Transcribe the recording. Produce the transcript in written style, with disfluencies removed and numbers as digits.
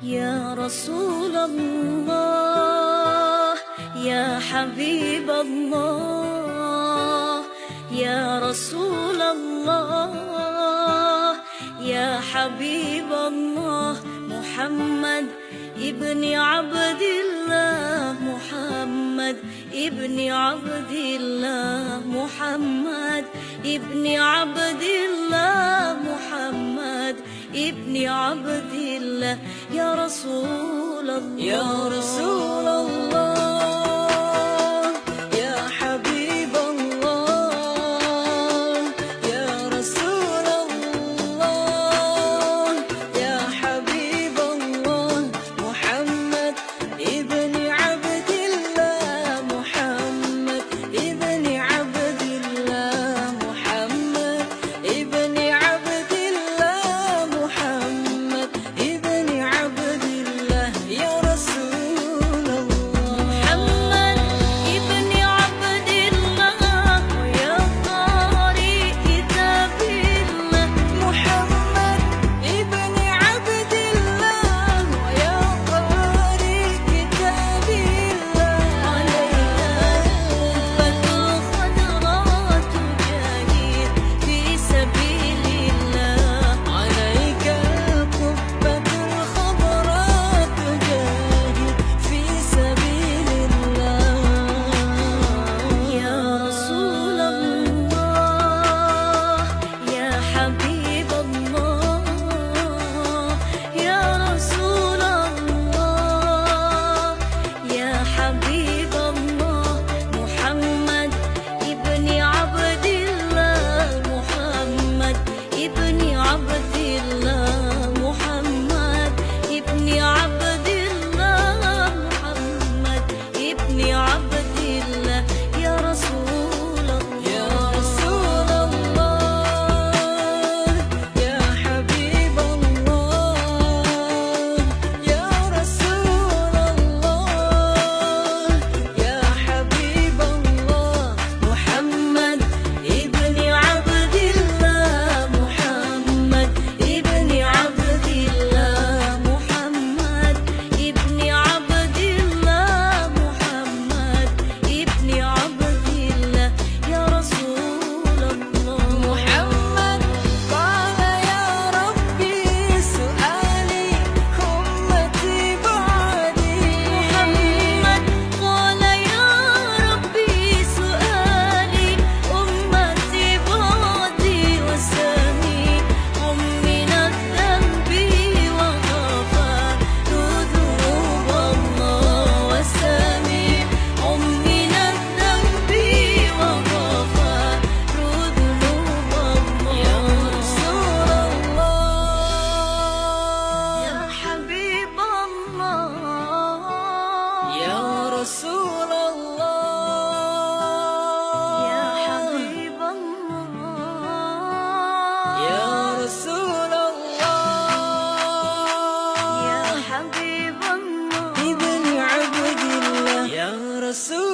يا رسول الله يا حبيب الله يا رسول الله يا حبيب الله محمد ابن عبد الله محمد ابن عبد الله محمد ابن عبد الله محمد ابن عبد الله يا رسول الله يا رسول الله يا حبيب الله يا رسول الله يا حبيب الله محمد ابن عبد الله محمد ابن عبد الله محمد ابن عبد الله محمد ابن عبد الله يا رسول الله محمد ابن عبد الله ويا قارئ كتاب الله محمد ابن عبد الله ويا قارئ كتاب الله عليك القبة الخضراء تجاهد في سبيل الله عليك القبة الخضراء تجاهد في سبيل الله يا رسول الله يا حبيب الله يا رسول الله يا حبيب الله محمد ابن عبد الله محمد ابن عبد الله محمد ابن عبد الله محمد ابن عبد الله يا رسول يا الله رسول الله يا حبيب الله يا رسول الله يا حبيب الله محمد ابن عبد الله محمد ابن عبد الله محمد ابن عبد الله محمد ابن عبد الله يا رسول الله محمد قال يا ربي سؤالي أمتي بعدي محمد قال يا ربي سؤالي أمتي بعدي وسامي من الذنب وغفر ذنوب الله وسامي من الذنب وغفر ذنوب الله يا رسول الله يا حبيب الله يا رسول الله يا حبيب الله يا رسول الله يا حبيب الله ابن عبد الله يا رسول